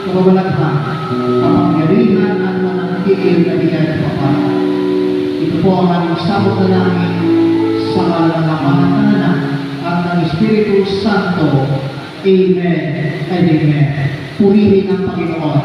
kababalaghan, kapangyarihan at mananangkikil na bigay ng Papa. Ito po ang aming sabot na namin sa ngalan ng Ama at ng Anak at ng Espiritu Santo. Amen and Amen. Purihin ang Panginoon.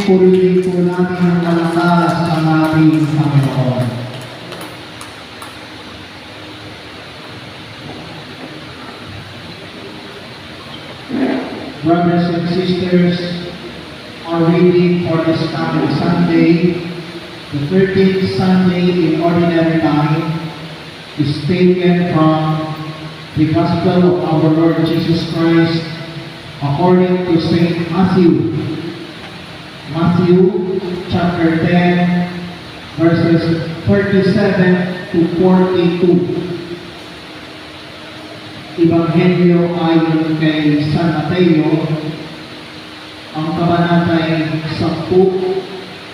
Purihin po natin ang malakas ng ating Panginoon. Brothers and sisters, our reading for this coming Sunday, the 13th Sunday in Ordinary Time, is taken from the Gospel of our Lord Jesus Christ according to St. Matthew. Matthew chapter 10, verses 37 to 42. Ebanghelyo ayon kay San Mateo, ang kabanatay 10,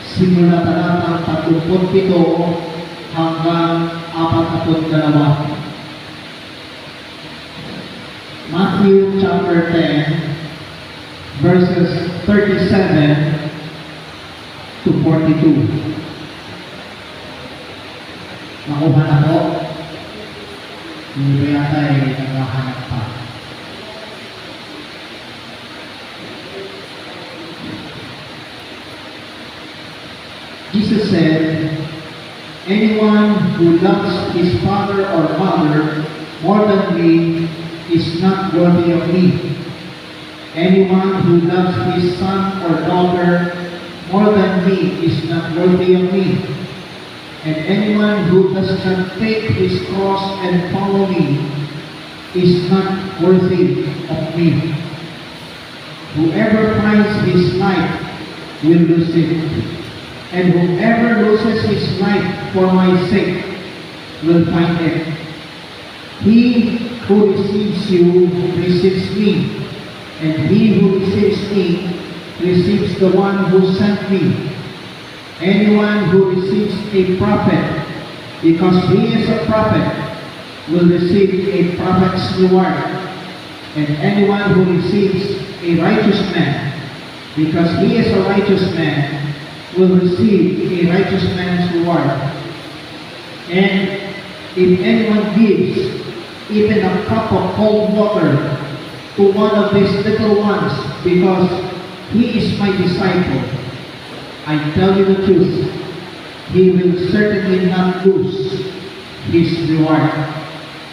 simula talatang 37 hanggang 42. Matthew chapter 10, verses 37 to 42. Nakuha na po. Hindi ba yata ay naghahanap pa? Jesus said, anyone who loves his father or mother more than me is not worthy of me. Anyone who loves his son or daughter more than me is not worthy of me. And anyone who does not take his cross and follow me is not worthy of me. Whoever finds his life will lose it. And whoever loses his life for my sake will find it. He who receives you receives me, and he who receives me receives the one who sent me. Anyone who receives a prophet, because he is a prophet, will receive a prophet's reward. And anyone who receives a righteous man, because he is a righteous man, will receive a righteous man's reward. And if anyone gives even a cup of cold water to one of these little ones because he is my disciple, I tell you the truth, he will certainly not lose his reward.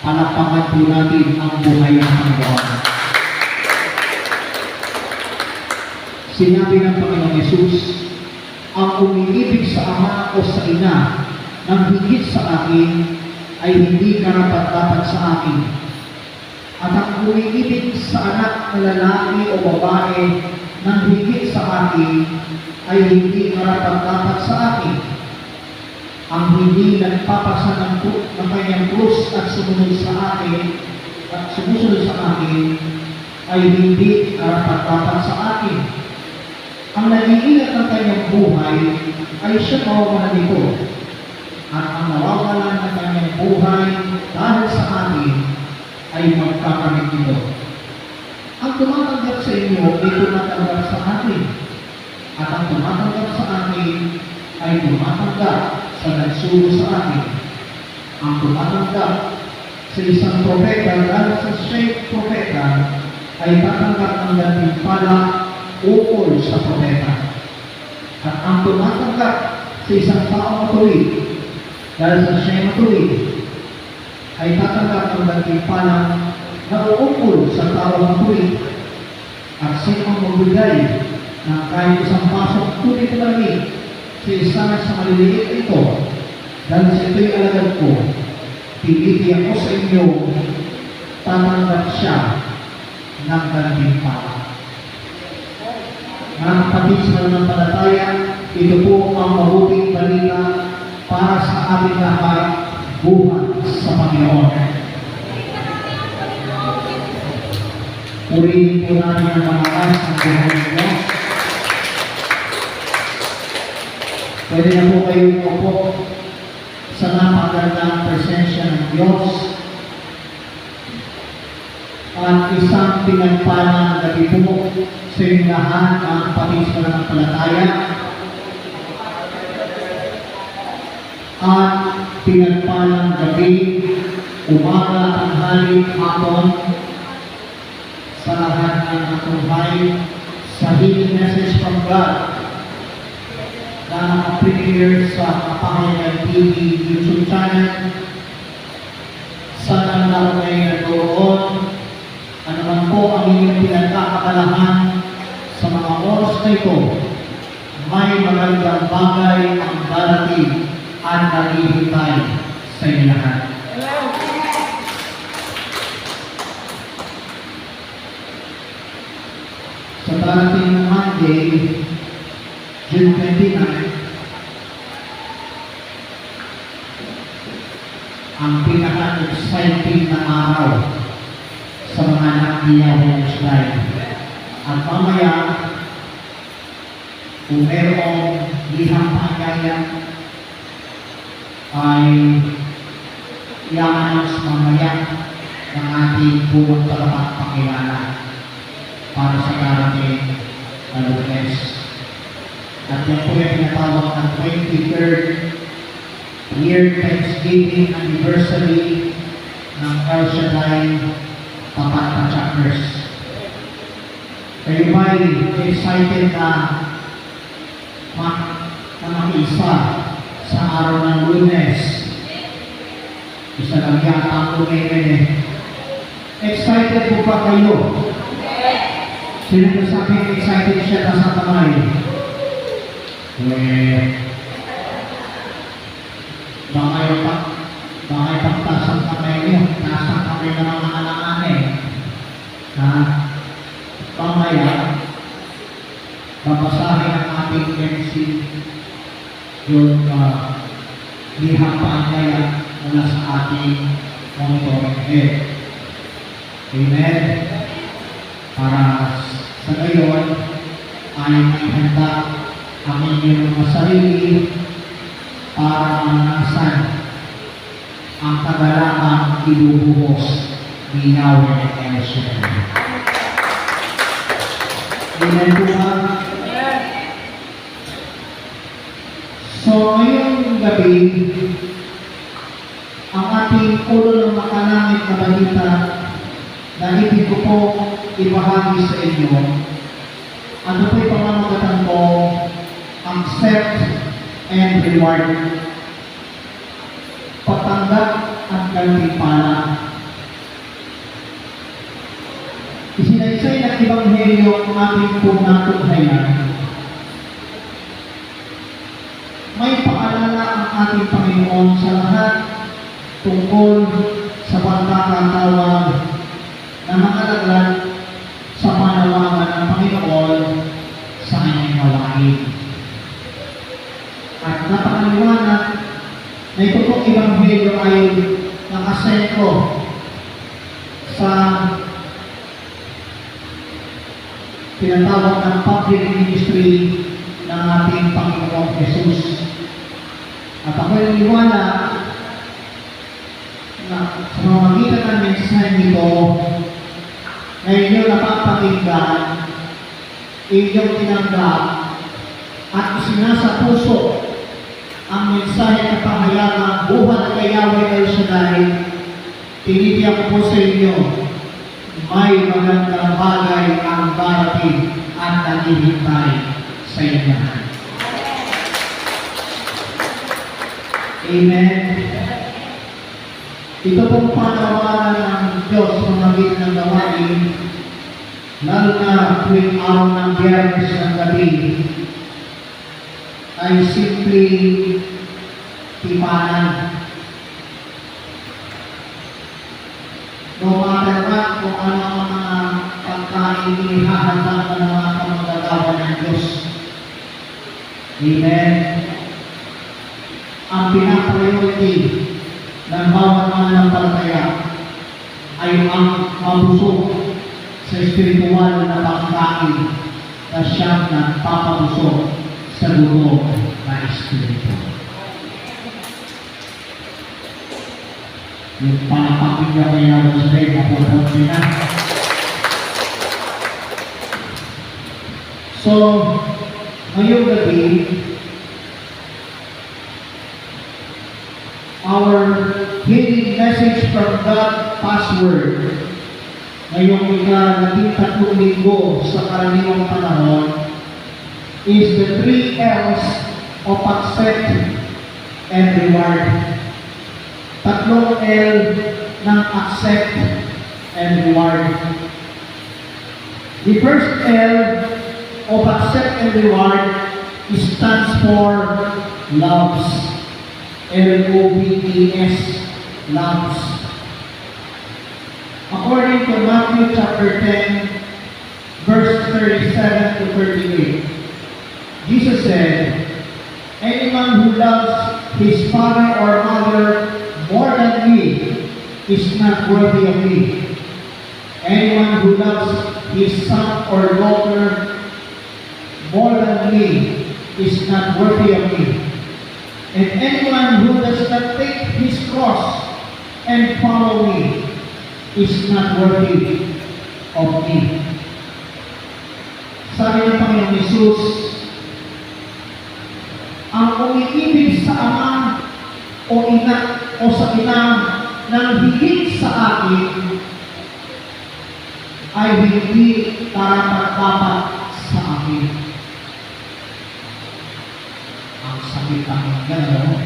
Palakpakan po natin ang buhay ng Panginoon. Sinabi ng Panginoon Yesus, ang umiibig sa ama o sa ina ng higit sa akin ay hindi karapat-dapat sa akin. At ang umiibig sa anak na lalaki o babae ng higit sa akin ay hindi karapat-dapat sa akin. Ang hindi nagpapasa ng kanyang krus at sumusunod sa akin ay hindi karapat-dapat sa akin. Ang nag-iingat ng kanyang buhay ay siya mawawalan nito. At ang nawawalan ng kanyang buhay dahil sa akin ay magkakamit nito. Ang tumatanggap sa inyo ay tumatanggap sa akin. At ang tumatanggap sa akin ay tumatanggap sa nagsugo sa akin. Ang tumatanggap sa isang propeta dahil sa siya'y propeta ay tatanggap ng gantimpala ukol sa propeta. At ang tumatanggap sa isang taong matuwid dahil sa siya'y matuwid ay tatanggap ng gantimpala na uukol sa taong matuwid. At sino ang magbigay ng kahit isang pasok tubig na lamig sa isang sa maliliit ito dahil sa ito'y alagad ko, pipiti ako sa inyo, tatanggap siya ng gantimpala. Mga kapatid sa mananampalataya, ito po ang mabuting balita para sa ating lahat buhat sa Panginoon. Purihin po natin ang malakas ng buhay ng Diyos. Pwede na po kayo upo sa napakagandang presensya ng Diyos. At isang pinagpalang gabi po sa inyong lahat ang kapatid sa mananampalataya. At pinagpalang gabi, umaga, tanghali, hapon, sa lahat ng natunghay sa Healing Message from God na naka-prepare sa Kapahayag TV YouTube channel. Sana lang kayo nagdoon. Ano man po ang inyong pinagkakabalahan sa mga oras na ito, may magandang bagay ang darating at naghihintay sa inyo lahat. Sa darating ng Monday, June 29, ang pinaka-exciting na araw sa mga nag-iyaw slide. At mamaya, kung mayroong lihang paanyaya, ay i-announce mamaya ng ating buong tagapagpakilala para sa darating na Lunes. At yan po yung tinatawag ng 23rd year Thanksgiving anniversary ng El Shaddai Papata Chapters. Kayo ba'y excited na makiisa sa araw ng Lunes? Isa lang yata ang lumayan eh. Excited po ba kayo? Sino na sabi excited siya na sa kamay? Baka pagtas ang kamay niyo. Nasa kamay na mga alangan eh. Pamaya, babasahin ang ating MC yung lihapanyaya mula sa ating monitoring head. Amen? Para sa ngayon ay ihanda ang inyong mga sarili para manasan ang kagalakan ibubuhos ni Yahweh El Shaddai. Amen po ba? So, ngayong gabi, ang ating ulo ng makanamit na balita na ibig ko po ibahagi sa inyo, ano po yung pamamagatan ko, accept and reward. Patanggap at gantimpala. Isinaysay ng Ebanghelyo ang ating pong natunghayan. May paalala ang ating Panginoon sa lahat tungkol sa pagkakatawag na nakalaglag sa panawagan ng Panginoon sa kanyang gawain. At napakaliwanag na ito pong Ebanghelyo ay nakasentro sa tinatawag ng public ministry ng ating Panginoong Jesus. At ako yung liwanag na sa pamamagitan ng mensahe nito na inyong napapakinggan, inyong tinanggap at isinasa puso ang mensahe na pahayagang buhat kay Yahweh El Shaddai. Tinitiyak ko po sa inyo, may magandang bagay ang darating at naghihintay sa inyo. Amen. Ito pong panawagan ng Diyos sa pamamagitan ng gawain, lalo na tuwing araw ng Biyernes ng gabi, ay simply tipanan. No matter what, kung ano ang mga pagkain inihahanda ng mga kamagagawa ng Diyos. Amen. Ang pinapriority ng bawat mananampalataya ay ang mabusog sa espiritual na pagkain na siyang nagpapabusog sa gutom na espiritu. Yung panapakin niya kaya ng Israel na pupunti na. So, ngayong gabi, our hidden message from God password ngayong ika-13 linggo sa karaniwang panahon is the 3 L's of accept and reward. Tatlong L ng accept and reward. The first L of accept and reward stands for loves. L-O-V-E-S, loves. According to Matthew chapter 10, verse 37 to 38, Jesus said, anyone who loves his father or mother more than me is not worthy of me. Anyone who loves his son or daughter more than me is not worthy of me. And anyone who does not take his cross and follow me is not worthy of me. Sabi ng Panginoon Hesus, ang umiibig sa Ama o sa ina ng higit sa akin ay hindi karapat-dapat sa akin. Ang sakit ang gano'n.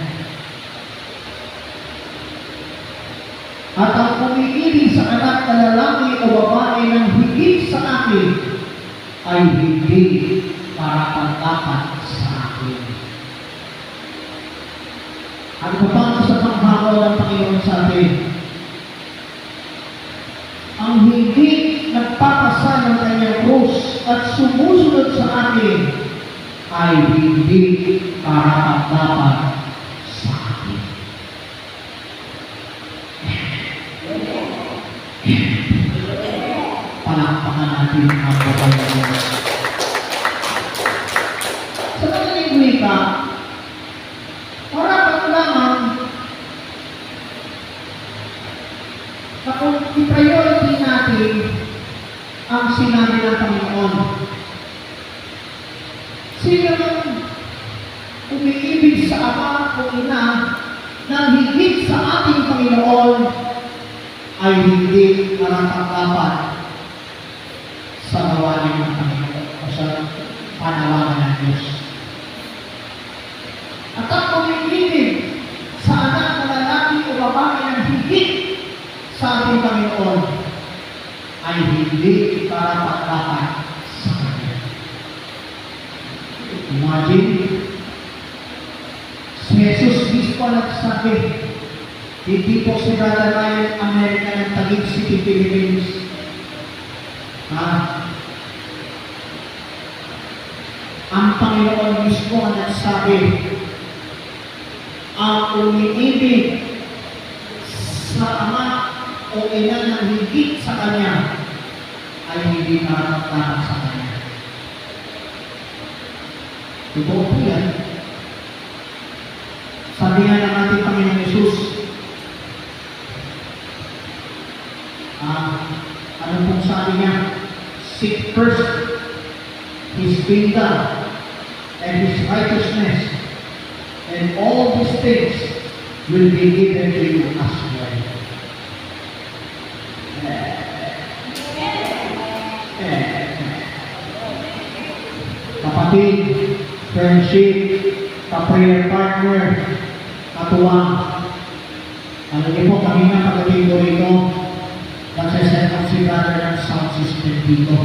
At ang umiibig sa anak na lalaki o babae ng higit sa akin ay hindi karapat-dapat sa akin. Ano pa ang isa pang hamon ng Panginoon sa atin? Ang hindi nagpapasa ng kanyang krus at sumusunod sa akin ay hindi karapat-dapat sa akin. Palakpakan natin ang bukal na Diyos. Sa kanyang wika, para lamang na kung i-priority natin ang sinabi ng Panginoon. Sino nang umiibig sa ama o ina na higit sa ating Panginoon ay hindi karapat-dapat sa gawain ng Panginoon o sa panawagan ng Diyos. At ang umiibig sa anak na lalaki o babae ng higit sa ating Panginoon ay hindi karapat-dapat sa Kanya. Imagine, si Jesus mismo nagsabi, hindi po si Brother Ryan America ng Taguig City, Philippines. Ang Panginoon mismo ang nagsabi, ang umiibig sa ama o ina ng higit sa Kanya ay hindi karapat-dapat sa Kanya. Totoo po yan. Sabi nga ng ating Panginoon Jesus, ano pong sabi niya? Seek first His kingdom and His righteousness, and all these things will be given to you as well. Kapatid, friendship, ka-prayer partner, katuwang. Alam niyo po, kanina pagdating ko rito, nagsiset up si Brother ng sound system dito.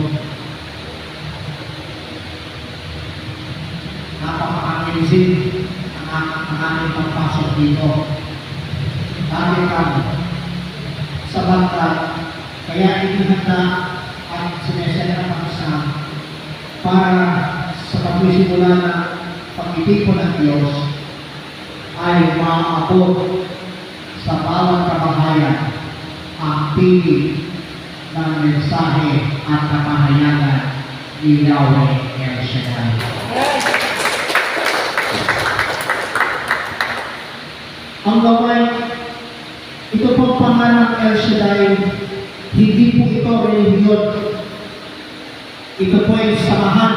Napaka-amazing ang aming pagpasok dito. Dami kami sa bangka, kaya inihanda at sineset up ang isa para sa pagsisimula ng pag-itipon ng Diyos ay maabot sa bawat kabahayan ang pili ng mensahe at kapahayagan ni Yahweh El Shaddai. Ang gawain, ito pong pangalan ng El Shaddai, hindi po ito relihiyon. Ito po ay samahan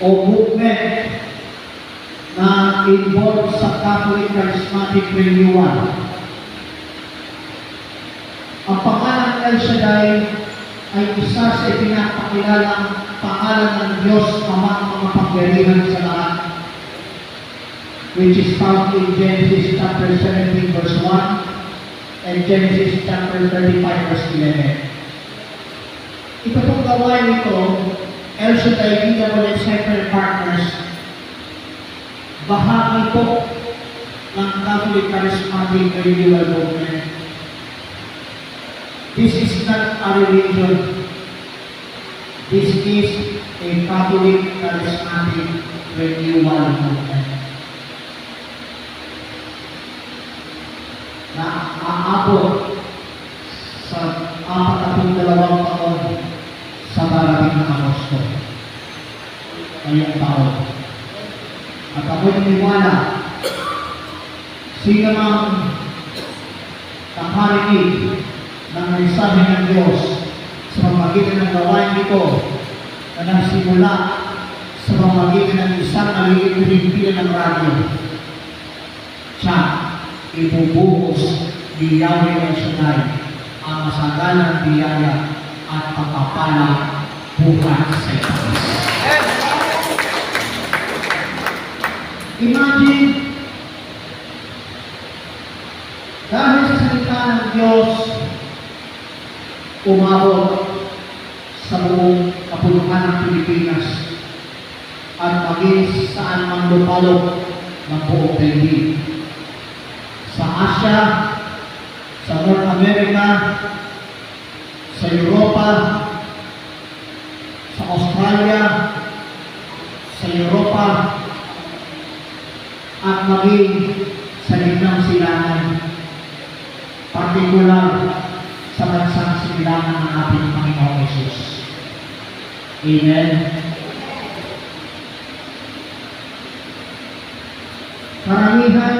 o movement na involved sa Catholic Charismatic Renewal. Ang pangalan ng El Shaddai ay isa sa ipinapakilalang pangalan ng Diyos Amang makapangyarihan sa lahat, which is found in Genesis chapter 17 verse 1 and Genesis chapter 35 verse 11. Ito pong gawain ito, El Shaddai DWS Partners, bahagi po ng Catholic Charismatic Renewal Movement. This is not a religion. This is a Catholic Charismatic Renewal Movement. Na aabot sa 42 taon sa darating na Agosto. Ngayong taon. At ako'y naniwala, sino mang nakarinig ng mensahe ng Diyos sa pamamagitan ng gawain ito na nagsimula sa pamamagitan ng isang nalilig himpilan ng radyo. siya ibubuhos ni Yahweh El Shaddai ang masagalang biyaya at pagpapala buhat sa itaas. Imagine, dahil sa salita ng Diyos, umabot sa buong kapuluhan ng Pilipinas at maging saan man lupalok ng buong daigdig. Sa Asia, sa North America, sa Europa, sa Australia, sa Europa, at maging sa Lignang Silangan, partikular sa bansang silangan ng ating Panginoong Hesus. Amen. Karamihan,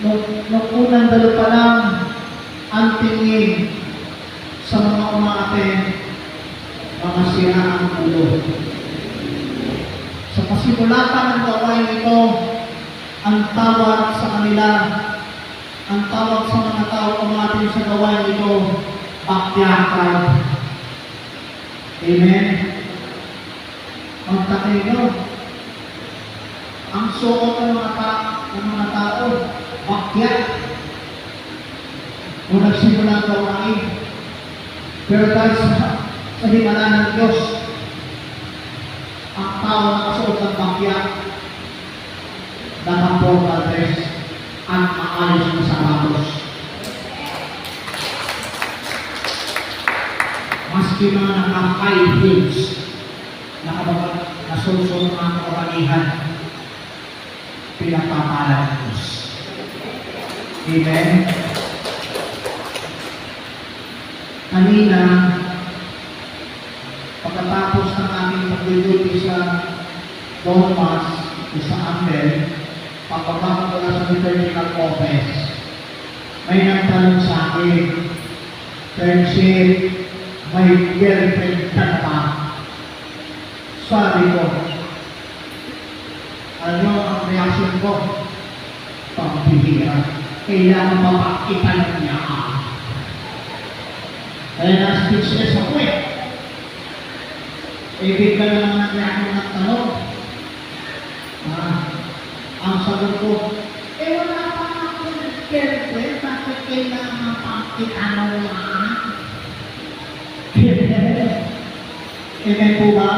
nung unang dalo pa lang, ang tingin sa mga umaten, mga siraang ulo. Sa pasimulatan ng gawain ito, ang tawag sa kanila, ang tawag sa mga tao umatin sa gawain ito, backyard. Amen? Ang takino, ang suot ng mga tao, backyard. Kung nagsimula ang gawain. Pero dahil sa himala ng Diyos, ang tao na kasuot ng backyard, nakaportal dress at maayos na sapatos. Maski mga naka-high heels, nasusunod ang kapalihan, pinagpapala ng Diyos. Amen? Kanina, pagkatapos ng aming pag-duty sa Donmas, sa Ampel, papabako ko na sa liturgical office, may nagtanong sa akin, friendship, may girlfriend ka pa. Sabi ko, ano ang reaction ko? Pampihira. Kailangan mapakita ng niya. Kaya na-speechless ako eh. Ibig ka naman ang reaction ng tanong. Ang sagot ko, wala pa ako girlfriend, bakit kailangan mapakita ng niya? Amen po ba?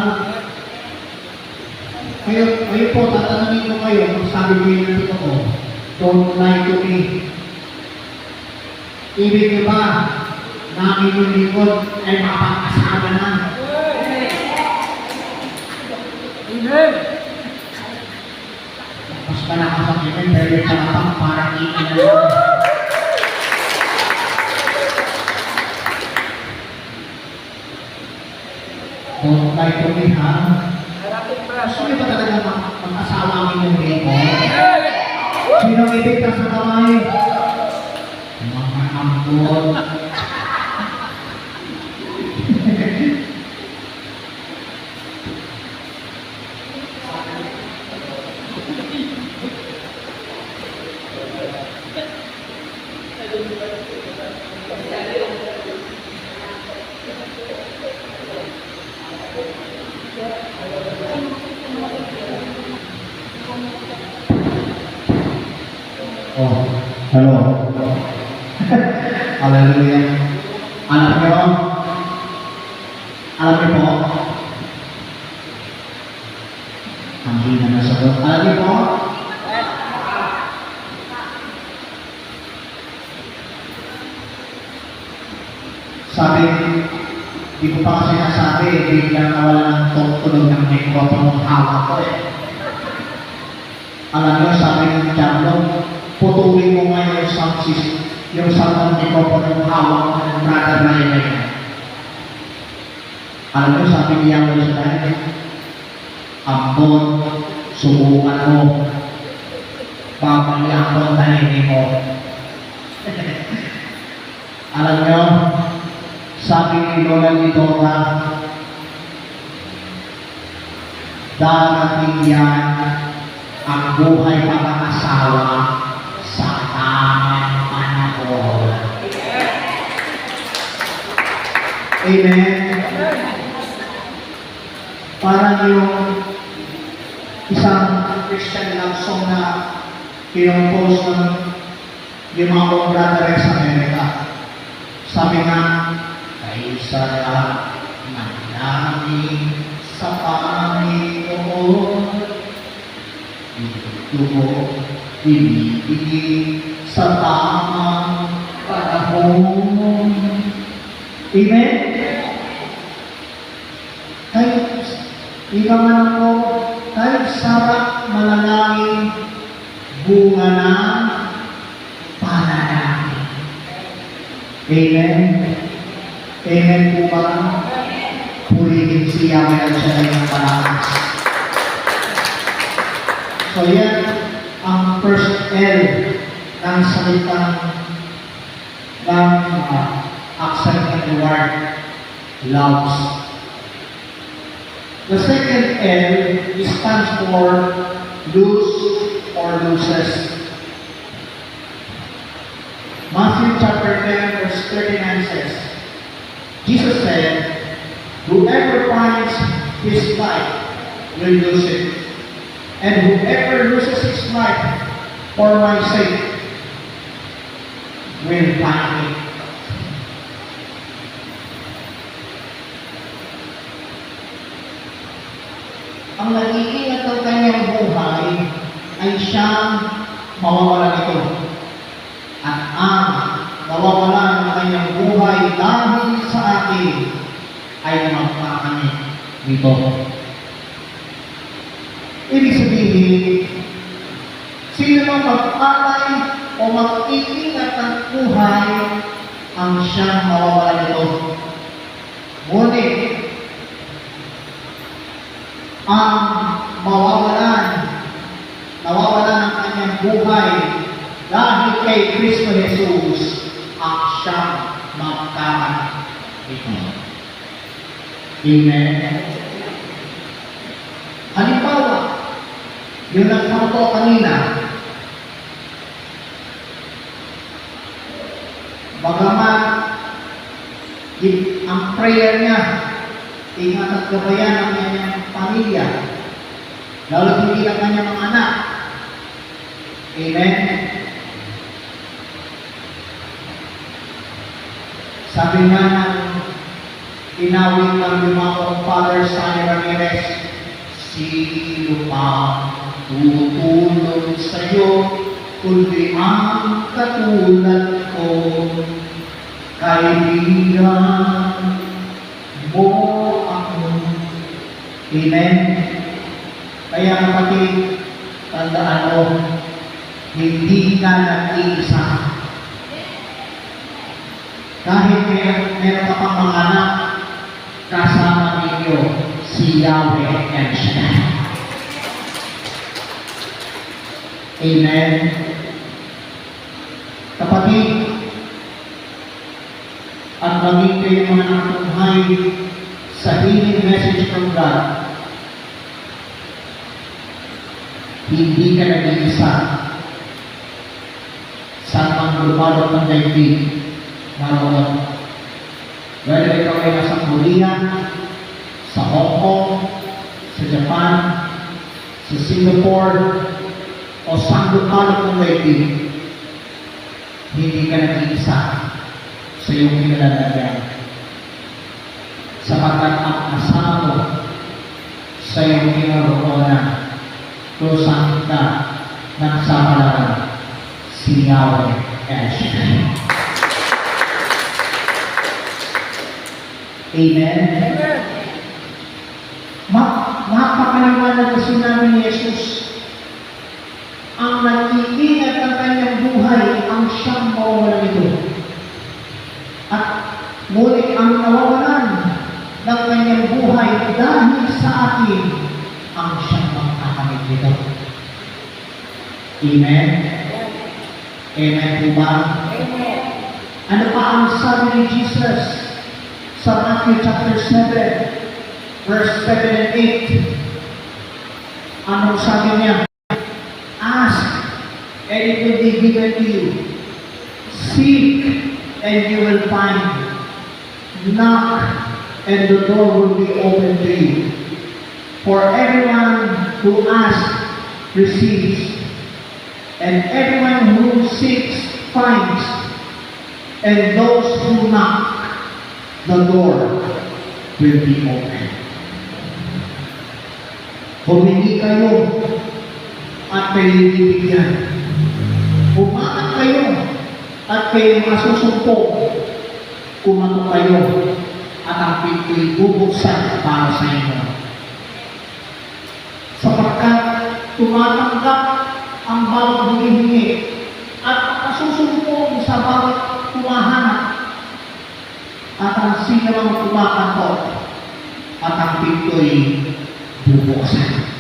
Kayo po, tatanungin ko kayo, kung sabi ko yung ito ko, don't lie to me. Ibig niyo ba, na inyong likod ay mapag-asawa na? Amen! Mas palakas ang amen, pero yung talapang parang ikin na lang. Don't lie to me, ha? Gusto niyo ba talaga mag-asawa ang inyong likod? Sino ang ibigtas sa kamay? Mga ambon. Oh, hello. Hallelujah. Alam niyo po, ang hina na sagot. Alam niyo po, sabi, di ko pa kasi nasabi, biglang nawala ng tunog ng mikropono ng hawak ko eh. Alam niyo, sabi ng Diablo, putulin mo ngayon yung sound system, yung sound ng mikropono ng hawak ng brother na yun. Alam niyo, sabi niya mo sa tayo, ambon, subukan mo, babaliak mo ang tahimik mo. Alam niyo, sabi ni Lola Lidora, darating yan ang buhay pag-asawa sa tamang panahon. Amen? Parang yung isang Christian love song na pinopost ng yung mga kongratore sa Amerika. Sabi nga, kayo sarap manalangin sa Panginoon. Ito mo ibibigay sa tamang panahon. Amen? Kahit ikaman ko, kahit sarap manalangin, bunga ng panalangin. Amen? Amen po ba? Purihin siya ngayon siya ng palakas. So yan ang first L ng salitang ng accent ng word, loves. The second L stands for lose or loses. Matthew chapter 10 verse 39 says, Jesus said, whoever finds his life will lose it, and whoever loses his life for my sake will find it. Ang nag-iingat ng kanyang buhay ay siyang mawawala nito. At ang mawawala ng kanyang buhay dahil sa akin ay magkakamit nito. Ibig sabihin, sino mang mag-alay o mag-iingat ng buhay ang siyang mawawala nito. Ngunit, ang nawawalan ng kanyang buhay dahil kay Kristo Jesus ang siyang magkakamit nito. Amen. Halimbawa, yung nagpapto kanina, bagaman ang prayer niya, ingat at gabayan ang kanyang pamilya, lalo hindi ang kanyang mga anak. Amen. Sabi nga ng inawit ng lumang Father Sonny Ramirez, sino pa tutulong sa'yo, kundi ang katulad ko, kaibigan mo ako. Amen? Kaya kapatid, tandaan mo, hindi ka nag-iisa. Kahit meron ka pang mga anak, kasama ninyo si Yahweh El Shaddai. Amen? Kapatid, at maging kayo mga natunghay sa healing message from God, hindi ka nag-iisa. Saan mang lumalot ng daigdig, naroon. Whether ikaw ay nasa Korea, sa Hong Kong, sa Japan, sa Singapore, o saan lumalot ng daigdig, hindi ka nag-iisa sa iyong kinalalagyan. Sapagkat ang asamo sa iyong kinaroonan, kung saan ka nagsapalaran, si Yahweh El Shaddai. Amen? Napakaliwanag na sinabi ni Jesus, ang nag-iingat ng kanyang buhay, ang siyang mawawalan nito. At ngunit ang nawawalan ng kanyang buhay dahil sa akin, ang siyang magkakamit nito. Amen? Amen po ba? Amen. Ano pa ang sabi ni Jesus sa Matthew chapter 7, verse 7 and 8? Anong sabi niya? Ask, and it will be given to you. Seek, and you will find. Knock, and the door will be opened to you. For everyone who asks receives, and everyone who seeks finds, and those who knock, the door will be open. Humingi kayo at kayo bibigyan. Umaat kayo at kayo masusumpong. Kumato kayo at ang pinto'y bubuksan para sa inyo. Sapagkat tumatanggap ang bawat humihingi at makasusumpong sa bawat tumahanap at ang sino ang kumakato at ang pinto'y bubuksan.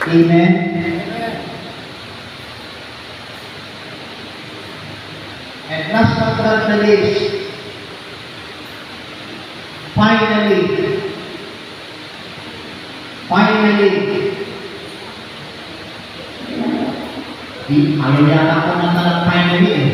Amen? And last but not the least, finally, ayaw yata ko na talang finally eh.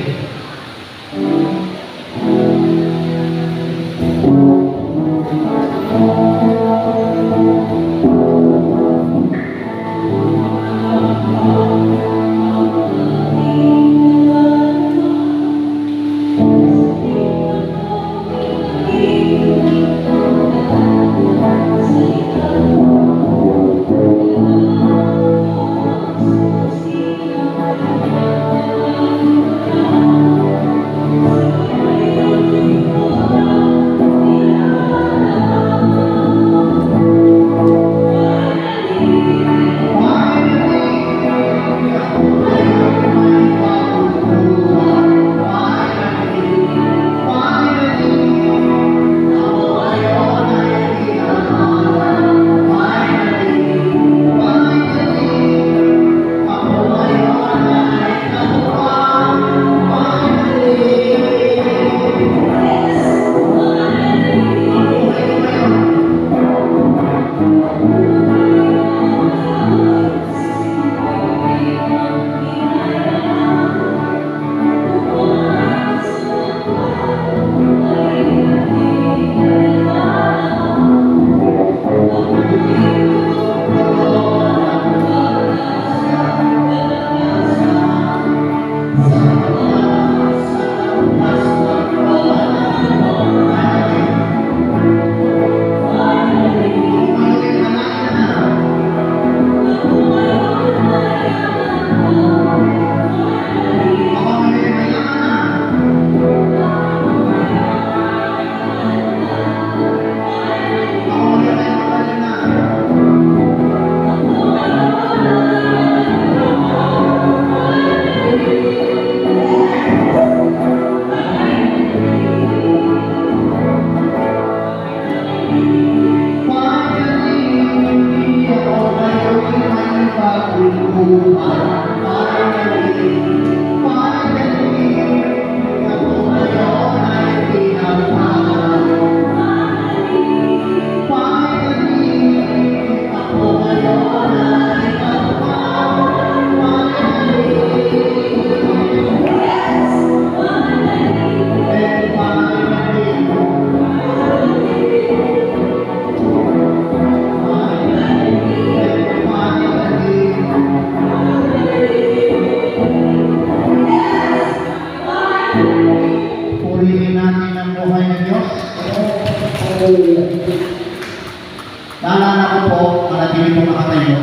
Naalala ko po, manatili po nakatayo.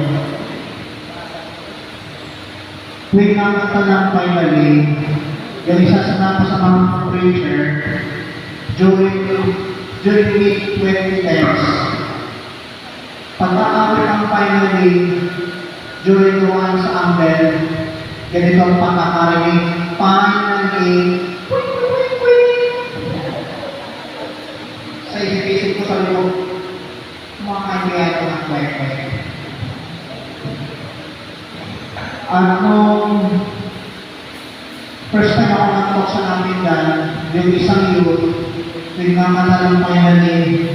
Tuwing nakata ng finally, yung isa sa napasamang preacher, during mid-2010s, pagkakawit ang finally, during the one sa Ambel, ganito ang pagkakarinig, finally, sa isip-isip ko sa loob, mga kanya ko ng kwek-kwek. First time ako nag-talk sa namin yung isang youth, nagmamata ng finally,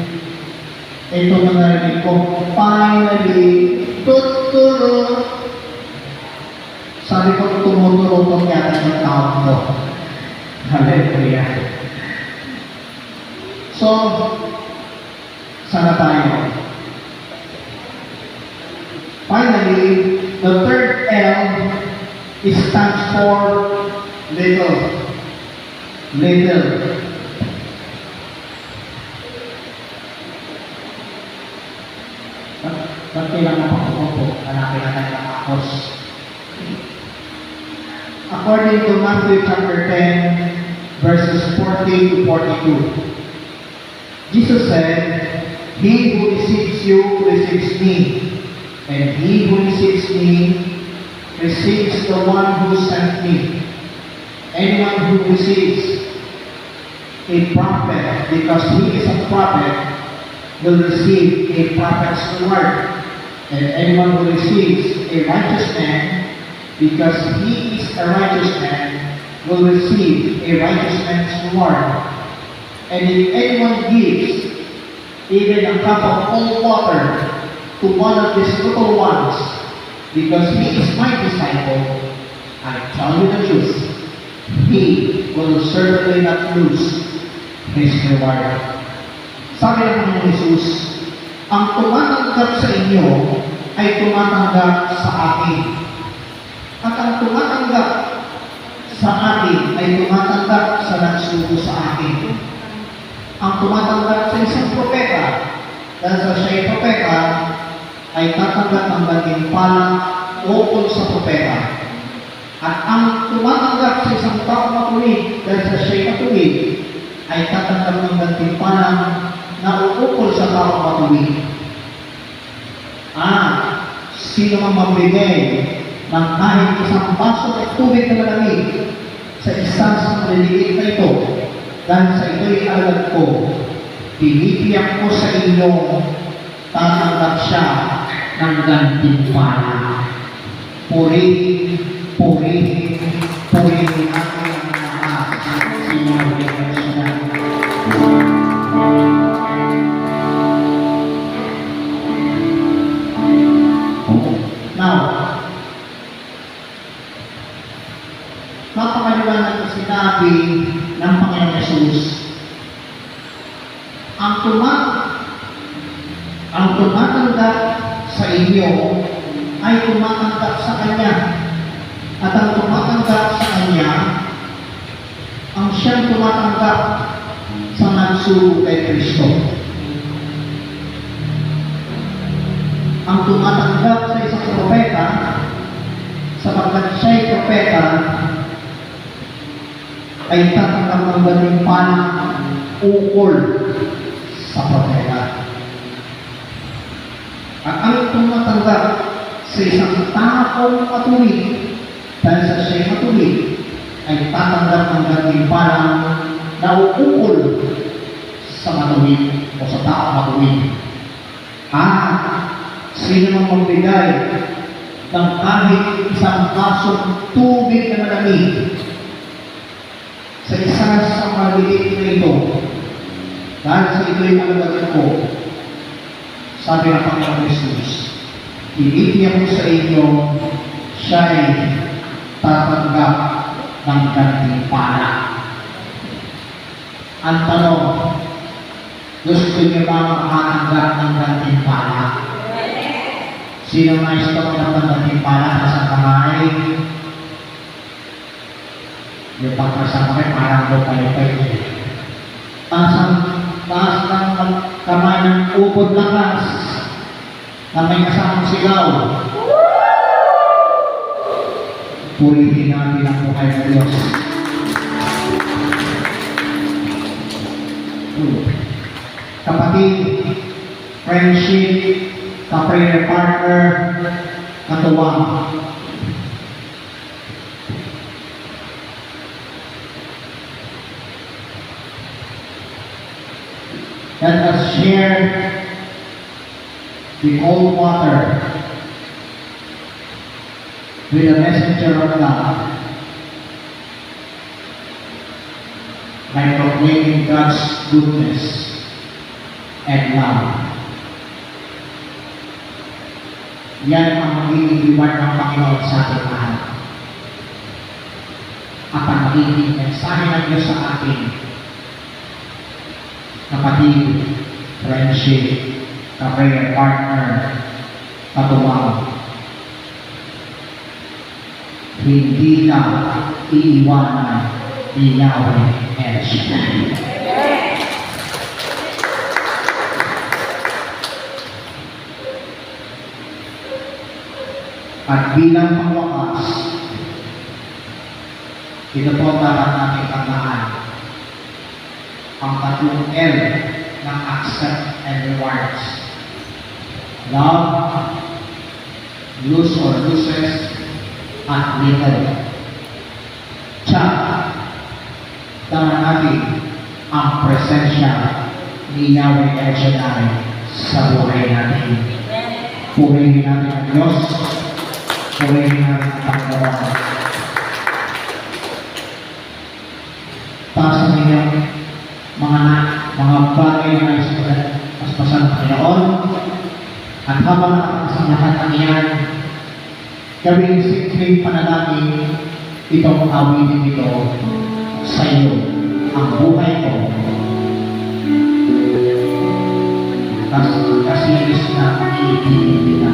ito na narinig ko, finally, tuturo. Sabi ko, tumuturo yata yung taon ko. Hallelujah. So, sana tayo. Finally, the third L stands for little. Little. Ba't kailangan pa hanapin natin ang akos? According to Matthew chapter 10, verses 14 to 42, Jesus said, "He who receives you receives me, and he who receives me receives the one who sent me. Anyone who receives a prophet because he is a prophet will receive a prophet's reward, and anyone who receives a righteous man because he is a righteous man will receive a righteous man's reward. And if anyone gives even a cup of cold water to one of these little ones, because he is my disciple, I tell you the truth, he will certainly not lose his reward." Sabi ng Panginoon Jesus, ang tumatanggap sa inyo ay tumatanggap sa akin. At ang tumatanggap sa akin ay tumatanggap sa nagsugo sa akin. Ang tumatanggap sa isang propeta, dahil sa siya'y propeta, ay tatanggap ng gantimpala ukol sa propeta. At ang tumatanggap sa isang tao matuwid, dahil sa siya'y matuwid, ay tatanggap ng gantimpala na ukol sa tao matuwid. Sino mang magbigay ng kahit isang baso ng tubig na malamig sa isang maliliit na ito, dahil sa ito'y alagad ko, pinipiyak ko sa inyo, tatanggap siya ng gantimpala. Purihin, purihin, purihin natin ang lahat. Sinabing siya. Now, napakaliwanag na sinabi ng Panginoon Jesus, ang tumatanggap sa inyo ay tumatanggap sa Kanya. At ang tumatanggap sa Kanya, ang siyang tumatanggap sa nagsugo kay Kristo. Ang tumatanggap sa isang propeta, sapagkat siya'y propeta, ay tatanggap ng gantimpala ukol sa propeta. At ang tumatanggap sa isang taong matuwid, dahil sa siya'y matuwid, ay tatanggap ng gantimpala na ukol sa matuwid o sa taong matuwid. Sino mang magbigay ng kahit isang basong tubig na malamig sa isa sa maliliit na ito, dahil sa ito'y malagad ko, sabi ng Panginoon Jesus, pinipiyak ko sa inyo, siya'y tatanggap ng gantimpala. Ang tanong, gusto niyo ba makatanggap ng gantimpala? Sino nais ko ng gantimpala sa kamay? Yung pagkasama kayo, parang lupay-lupay. Taas ng kamay ng upod lakas na may kasamang sigaw. Purihin natin ang buhay ng Diyos. Kapatid, friendship, ka-prayer partner, katuwang. Let us share the cold water with the messenger of God by proclaiming God's goodness and love. Yan ang magiging reward ng Panginoon sa ating lahat. At ang magiging mensahe ng Diyos sa ating kapatid, friendship, career partner, katuwang. Hindi ka iiwanan ni Yahweh El Shaddai. At bilang pangwakas, ito po dapat natin tandaan ang tatlong L ng accept and rewards. Love, lose or loses, at little. Tsak, tama natin ang presensya ni Yahweh El Shaddai sa buhay natin. Purihin natin ang Diyos, purihin natin ang Panginoon. Taas ang inyong mga bagay na paspasan ng Panginoon. At habang nakakasayahan ang iyan, gawing simpleng panalangin itong awitin ito sa iyo. Ang buhay ko kasilis na iibigin na.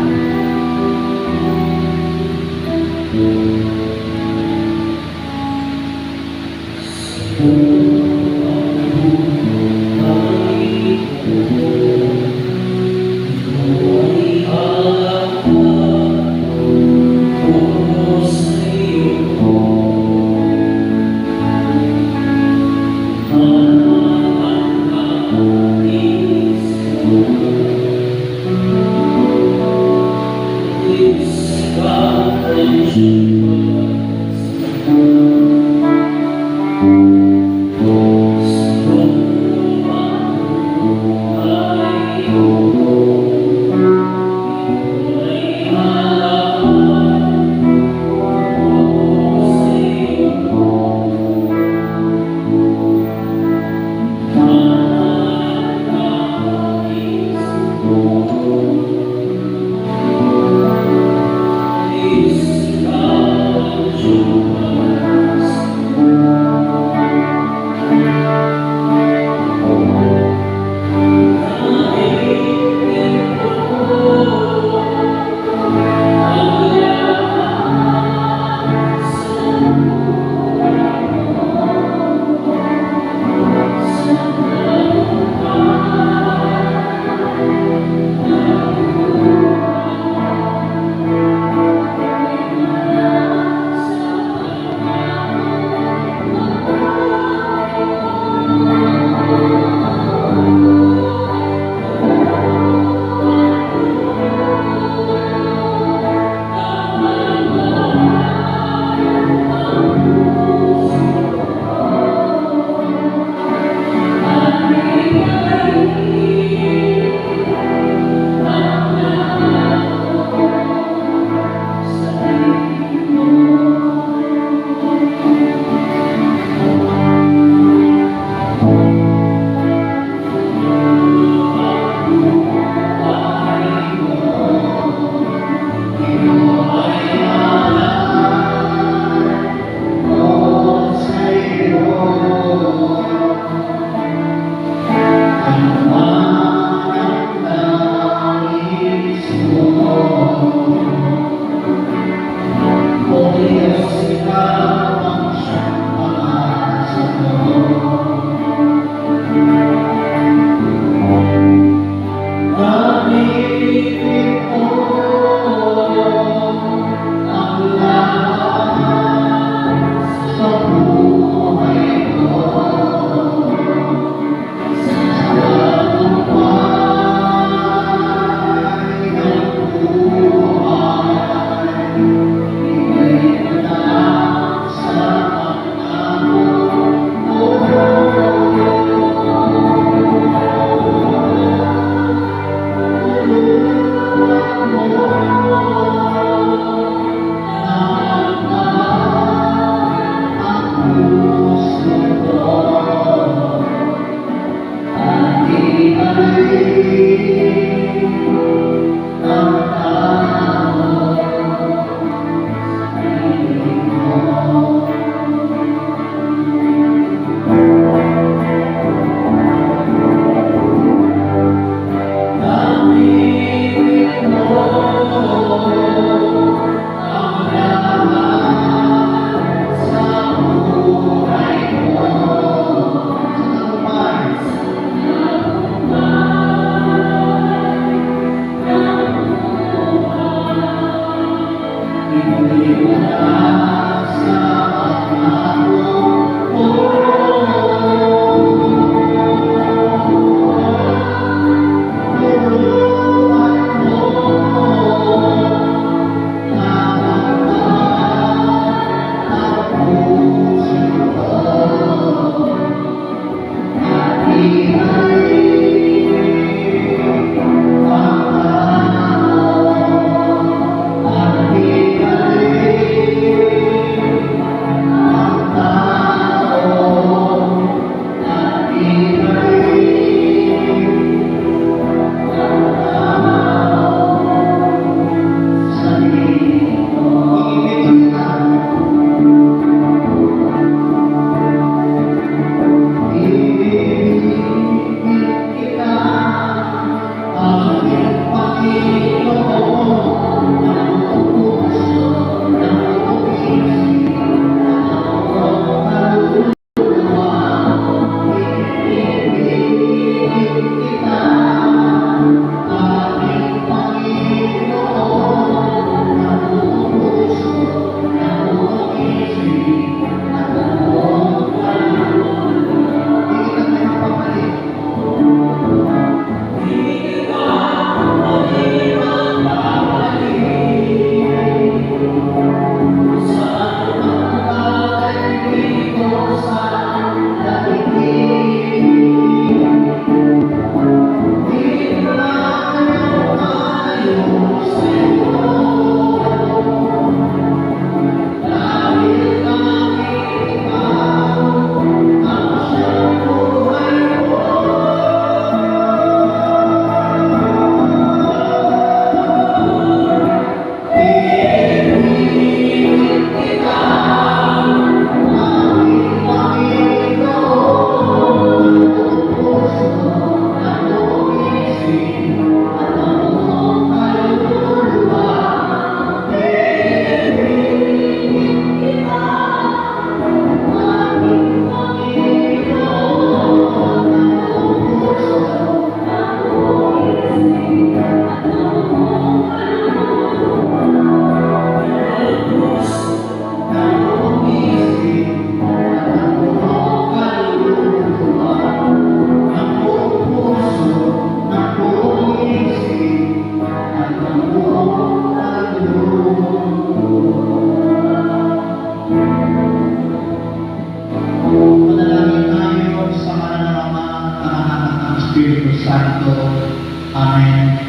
Amen.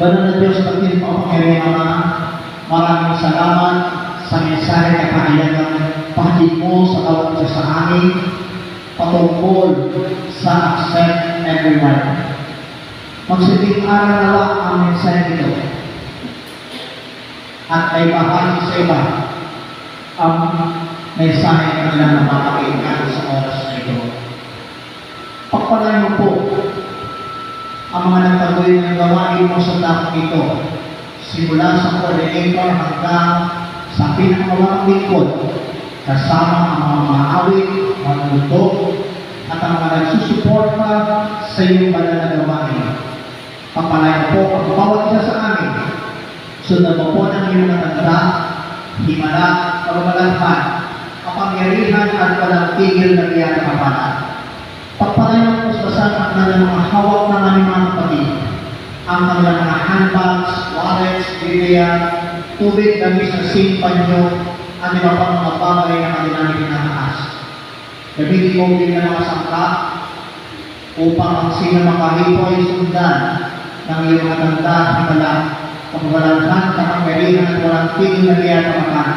Banal na Diyos, pagkin po ang Ama, maraming salamat sa mensahe na kahayagan pahid mo sa bawat isa sa amin patungkol sa accept everyone. Magsiting aral nawa ang mensahe nito at ay bahagi sa iba ang mensahe na nila na mapakinggan sa oras na ito. Pagpalain mo po ang mga nagtaguloy ng gawain mo sa takong ito, simula sa coordinator hanggang sa pinakawalang lingkod, kasama ang mga maawit, mga luto, at ang mga nagsusuporta sa iyong banal na gawain. Pagpalain po ang bawat isa sa amin, sundan mo po ng iyong natanda, himala, pagbabalaghan, kapangyarihan at walang tigil na biyaya kapanan. Pagpalain po sa sana ng mga hawak ng aming mga kapatid, ang kanilang mga handbags, wallets, bibaya, tubig, gamis na simpanyo, ang iba pang mga bagay na kanilang pinataas. Gamitin mo din ng mga sangka upang ang sino makahipo ay sundan ng iyong mga tanda, himala, pagbabalaghan, kapangyarihan at walang tigil na biyaya kapanan.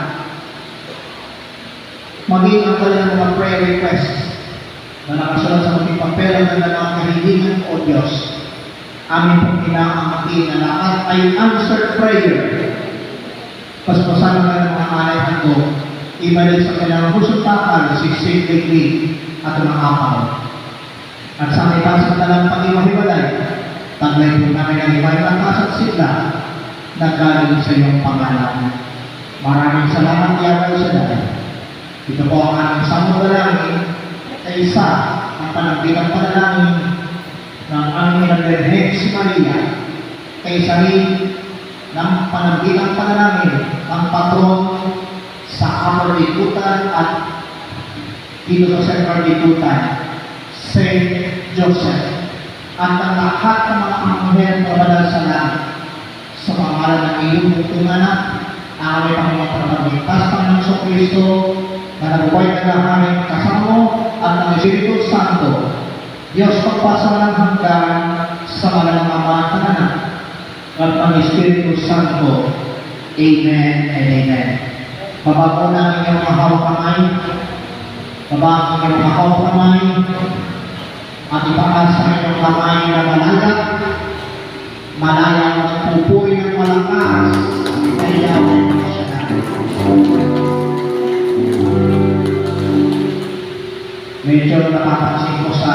Maging ang kanilang mga prayer requests na nakasulat sa mga papel ng dalawang kahilingan o Diyos. Amin pong inaangkin na lahat ay answered prayer. Paspasan ng mga alay hando, ibalik sa kanilang husutakal, siksik, diglig, at umangapaw. At sa may taas ng talang pag-iwahiwalay, taglay po namin ang iba'y lakas at sigla na galing sa iyong pangalan. Maraming salamat, Yahweh Shaddai. Ito po ang aming samong dalangin sa isa ang panagbilang panalangin ng aming Birhen si Maria, kaysa rin ng panagbilang panalangin ng patron sa Upper Likutan at dito sa Central Likutan, Saint Joseph, at ang lahat ng mga anghel na banal sa langit, sa pangalan ng iyong tuntunan ang aming Panginoon Pagpagligtas ng Kristo na nabuhay na lahanin kasama mo at ng Espiritu Santo, Diyos pagpasalang hanggang sa mga Ama at Anak at ng Espiritu Santo. Amen and amen. Baba po namin yung mga hawak kamay. Baba ang inyong mga hawak kamay. At ipakas sa inyong kamay na malaya. Malaya ang nagpupuin ng malakas. Kaya siya natin. Medyo napapansin ko sa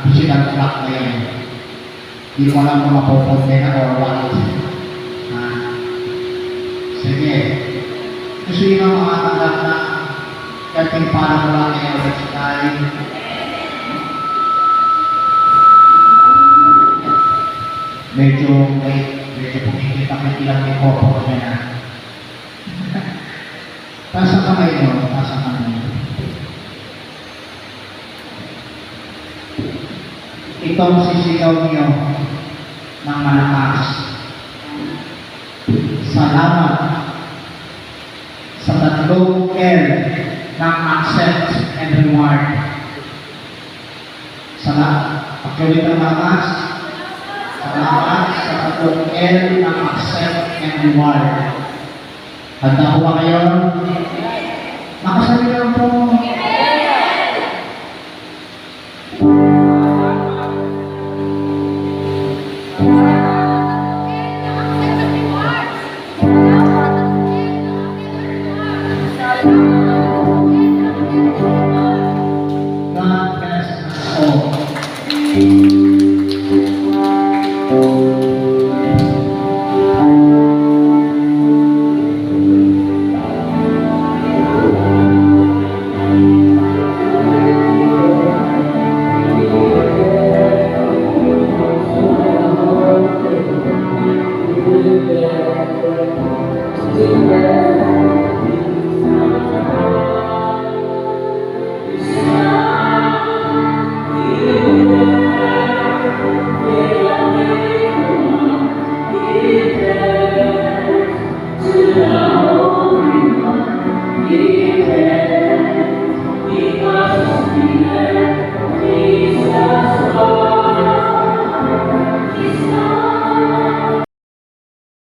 digital clock na yun. Hindi ko alam kung mapupunta na or what. Sige. Gusto nyo na makatanggap na kating parang wala na yung website. Medyo pumikita-pikita yung kopo niya na. Tasa kamay nyo, tasa kamay. Itong sisigaw niyo ng malakas. Salamat sa tatlong L ng accept and reward. Salamat. Pagkulit ang malakas. Salamat sa tatlong L ng accept and reward. Handa po ba kayo? Makasabi lang po. God bless us all. Amen.